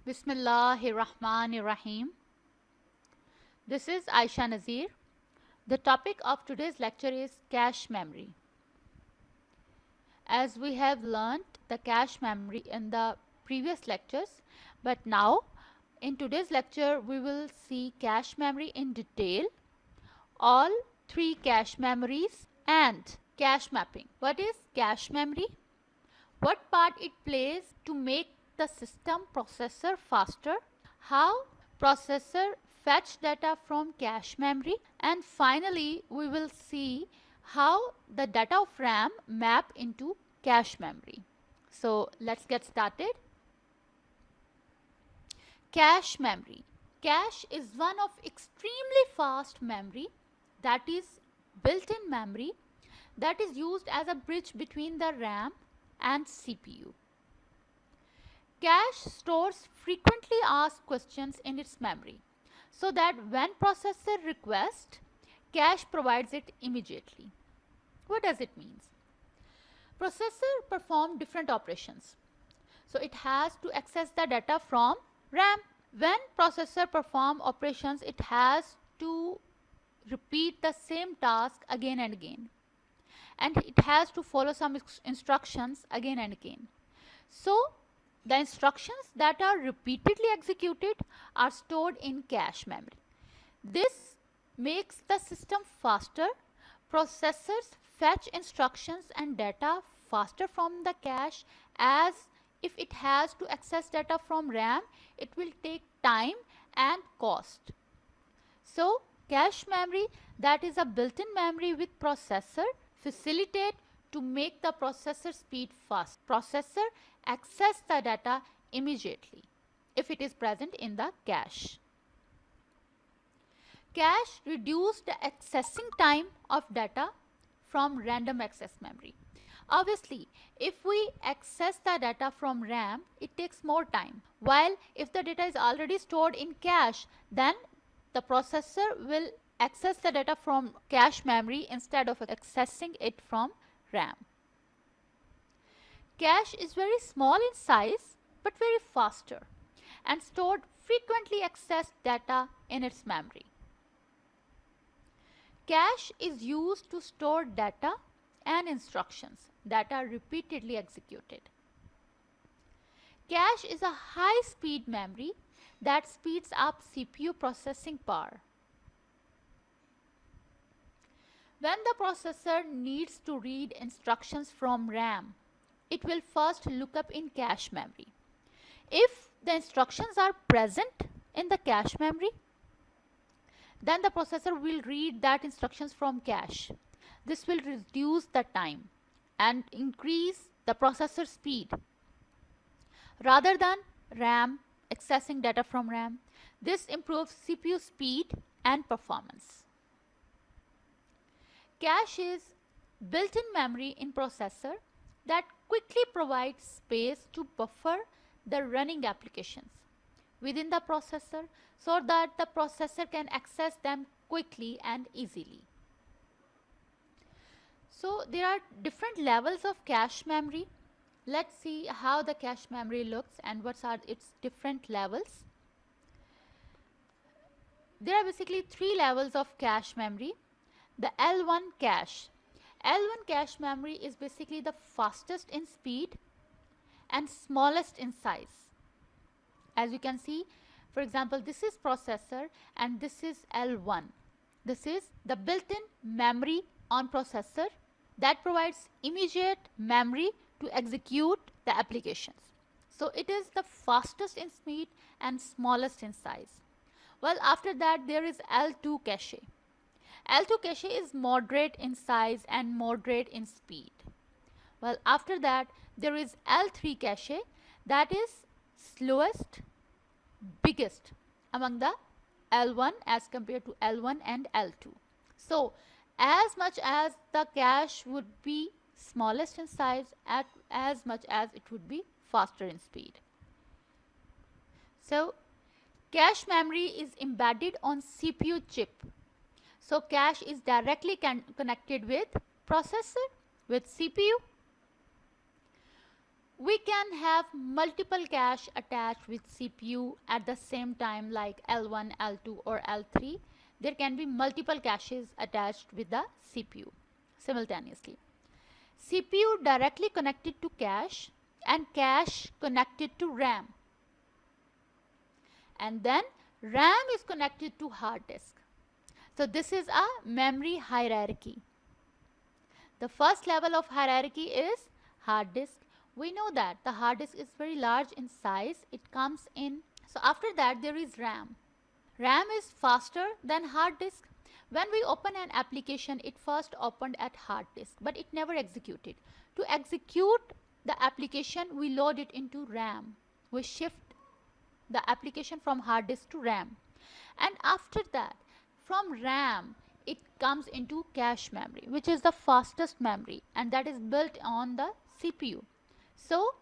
Bismillahirrahmanirrahim. This is Aisha Nazir. The topic of today's lecture is cache memory. As we have learned the cache memory in the previous lectures, but now in today's lecture we will see cache memory in detail, all three cache memories and cache mapping. What is cache memory? What part it plays to make the system processor faster, how processor fetch data from cache memory, and finally we will see how the data of RAM map into cache memory. So let's get started. Cache memory. Cache is one of extremely fast memory, that is built-in memory, that is used as a bridge between the RAM and CPU. Cache stores frequently asked questions in its memory, so that when processor requests, cache provides it immediately. What does it mean? Processor performs different operations, so it has to access the data from RAM. When processor performs operations, it has to repeat the same task again and again, and it has to follow some instructions again and again. So the instructions that are repeatedly executed are stored in cache memory. This makes the system faster. Processors fetch instructions and data faster from the cache, as if it has to access data from RAM, it will take time and cost. So cache memory, that is a built-in memory with processor, facilitate to make the processor speed fast. Processor access the data immediately if it is present in the cache. Cache reduce the accessing time of data from random access memory. Obviously, if we access the data from RAM, it takes more time. While if the data is already stored in cache, then the processor will access the data from cache memory instead of accessing it from RAM. Cache is very small in size but very faster and stored frequently accessed data in its memory. Cache is used to store data and instructions that are repeatedly executed. Cache is a high-speed memory that speeds up CPU processing power. When the processor needs to read instructions from RAM, it will first look up in cache memory. If the instructions are present in the cache memory, then the processor will read that instructions from cache. This will reduce the time and increase the processor speed. Rather than RAM accessing data from RAM, this improves CPU speed and performance. Cache is built-in memory in processor that quickly provides space to buffer the running applications within the processor so that the processor can access them quickly and easily. So there are different levels of cache memory. Let's see how the cache memory looks and what are its different levels. There are basically three levels of cache memory. The L1 cache. L1 cache memory is basically the fastest in speed and smallest in size. As you can see, for example, this is processor and this is L1. This is the built-in memory on processor that provides immediate memory to execute the applications. So it is the fastest in speed and smallest in size. Well, after that there is L2 cache. L2 cache is moderate in size and moderate in speed. Well, after that there is L3 cache, that is slowest, biggest among the L1 as compared to L1 and L2. So as much as the cache would be smallest in size, as much as it would be faster in speed. So cache memory is embedded on CPU chip. So cache is directly connected with processor, with CPU. We can have multiple cache attached with CPU at the same time, like L1, L2 or L3. There can be multiple caches attached with the CPU simultaneously. CPU directly connected to cache and cache connected to RAM. And then RAM is connected to hard disk. So this is a memory hierarchy. The first level of hierarchy is hard disk. We know that the hard disk is very large in size. It comes in. So after that there is RAM. RAM is faster than hard disk. When we open an application, it first opened at hard disk, but it never executed. To execute the application, we load it into RAM. We shift the application from hard disk to RAM. And after that, from RAM, it comes into cache memory, which is the fastest memory, and that is built on the CPU. So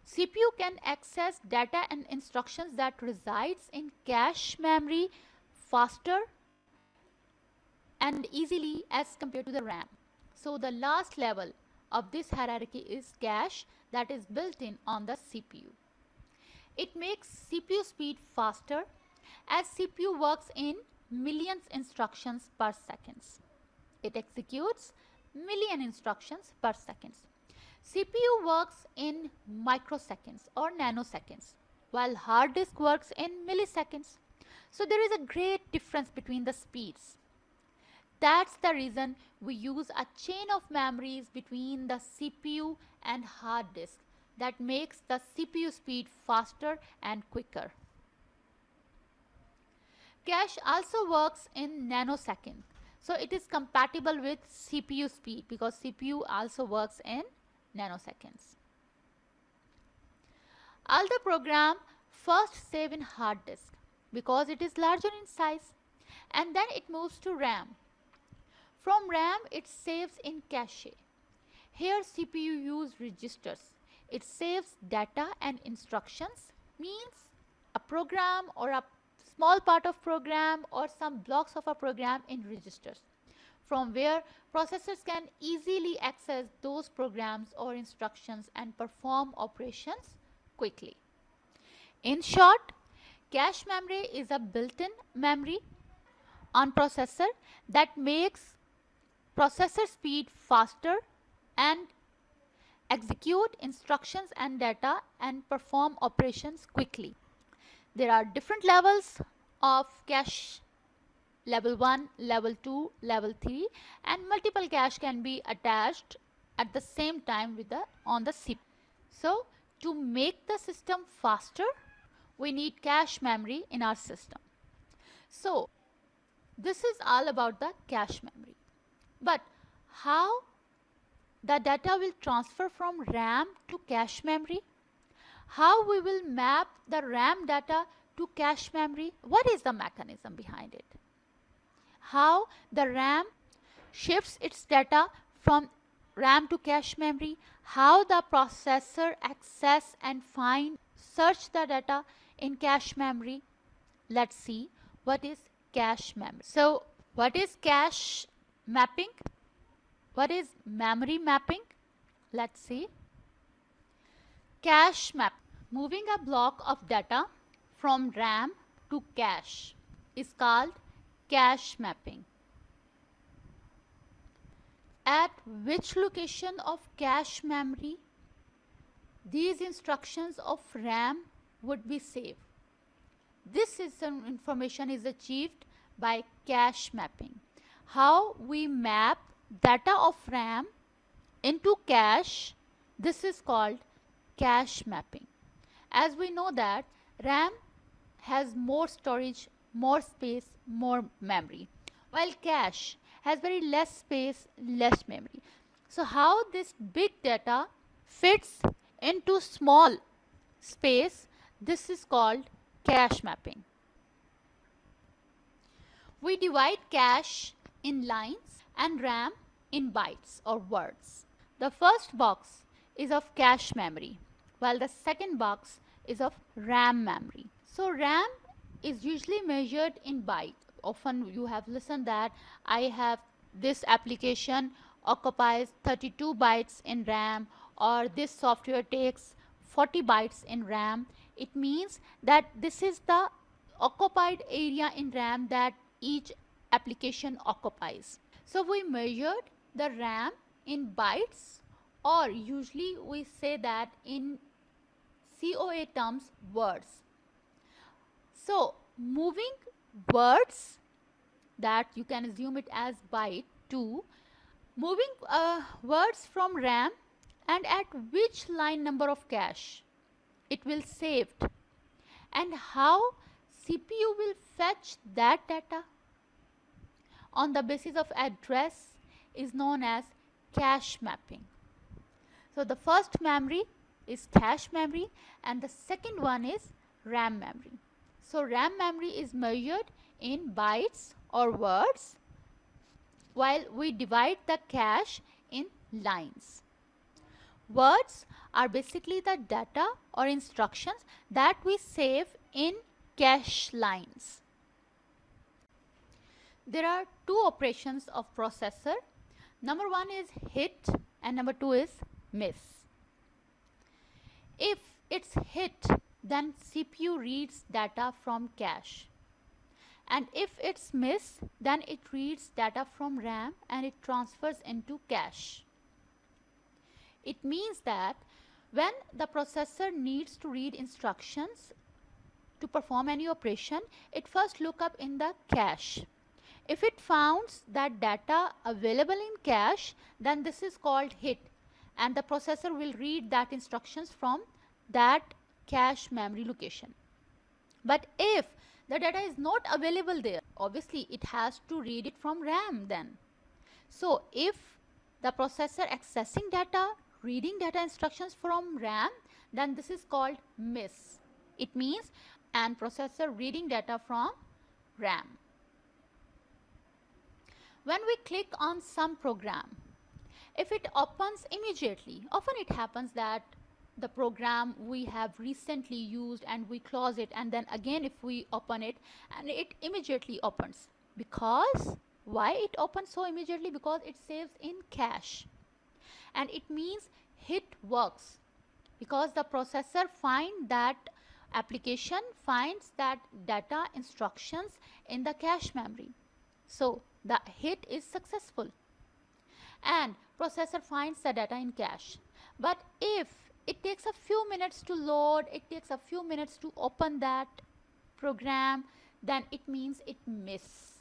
CPU can access data and instructions that resides in cache memory faster and easily as compared to the RAM. So the last level of this hierarchy is cache, that is built in on the CPU. It makes CPU speed faster as CPU works in millions instructions per second. It executes million instructions per second. CPU works in microseconds or nanoseconds, while hard disk works in milliseconds. So there is a great difference between the speeds. That's the reason we use a chain of memories between the CPU and hard disk that makes the CPU speed faster and quicker. Cache also works in nanosecond. So it is compatible with CPU speed because CPU also works in nanoseconds. All the program first save in hard disk because it is larger in size, and then it moves to RAM. From RAM it saves in cache. Here CPU use registers. It saves data and instructions, means a program or a small part of program or some blocks of a program in registers, from where processors can easily access those programs or instructions and perform operations quickly. In short, cache memory is a built-in memory on processor that makes processor speed faster and execute instructions and data and perform operations quickly. There are different levels of cache: level 1, level 2, level 3, and multiple cache can be attached at the same time with on the CPU. So to make the system faster, we need cache memory in our system. So this is all about the cache memory. But how the data will transfer from RAM to cache memory? How we will map the RAM data to cache memory? What is the mechanism behind it? How the RAM shifts its data from RAM to cache memory? How the processor access and search the data in cache memory? Let's see what is cache memory. So what is cache mapping? What is memory mapping? Let's see. Cache map. Moving a block of data from RAM to cache is called cache mapping. At which location of cache memory these instructions of RAM would be saved? This information is achieved by cache mapping. How we map data of RAM into cache, this is called cache mapping. As we know that RAM has more storage, more space, more memory, while cache has very less space, less memory. So how this big data fits into small space, this is called cache mapping. We divide cache in lines and RAM in bytes or words. The first box is of cache memory, while the second box is of RAM memory. So RAM is usually measured in bytes. Often you have listened that this application occupies 32 bytes in RAM or this software takes 40 bytes in RAM, it means that this is the occupied area in RAM that each application occupies. So we measured the RAM in bytes, or usually we say that in COA terms, words. So moving words, that you can assume it as byte, to moving words from RAM, and at which line number of cache it will saved, and how CPU will fetch that data on the basis of address is known as cache mapping. So the first memory is cache memory and the second one is RAM memory. So RAM memory is measured in bytes or words, while we divide the cache in lines. Words are basically the data or instructions that we save in cache lines. There are two operations of processor. Number one is hit and number two is miss. If it's hit, then CPU reads data from cache. And if it's miss, then it reads data from RAM and it transfers into cache. It means that when the processor needs to read instructions to perform any operation, it first look up in the cache. If it finds that data available in cache, then this is called hit, and the processor will read that instructions from that cache memory location. But if the data is not available there, obviously it has to read it from RAM then. So if the processor accessing data, reading data instructions from RAM, then this is called miss. It means and processor reading data from RAM. When we click on some program, if it opens immediately, often it happens that the program we have recently used and we close it, and then again if we open it and it immediately opens. Because why it opens so immediately? Because it saves in cache, and it means hit works because the processor finds that application finds that data instructions in the cache memory. So the hit is successful and processor finds the data in cache. But if it takes a few minutes to load, it takes a few minutes to open that program, then it means it miss.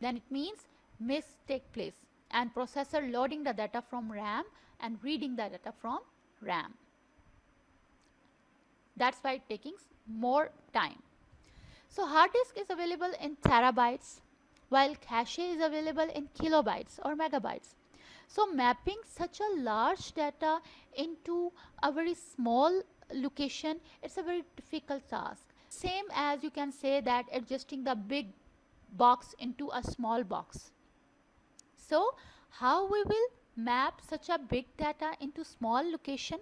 Then it means miss take place and processor loading the data from RAM and reading the data from RAM. That's why it taking more time. So hard disk is available in terabytes, while cache is available in kilobytes or megabytes. So mapping such a large data into a very small location, it's a very difficult task. Same as you can say that adjusting the big box into a small box. So how we will map such a big data into small location?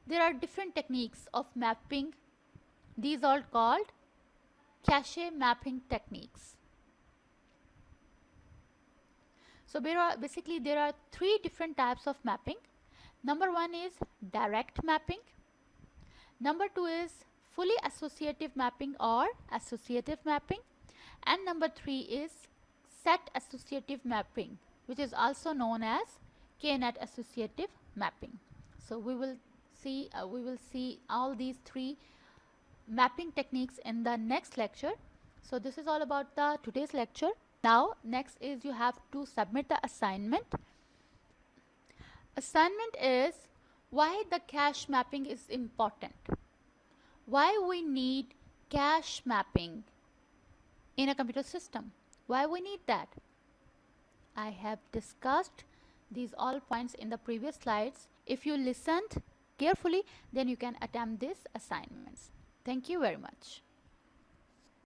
There are different techniques of mapping. These are called cache mapping techniques. So there are three different types of mapping. Number one is direct mapping. Number two is fully associative mapping or associative mapping. And number three is set associative mapping, which is also known as K-net associative mapping. So we will see all these three mapping techniques in the next lecture. So this is all about the today's lecture. Now next is you have to submit the assignment. Assignment is why the cache mapping is important. Why we need cache mapping in a computer system. Why we need that. I have discussed these all points in the previous slides. If you listened carefully, then you can attempt these assignments. Thank you very much.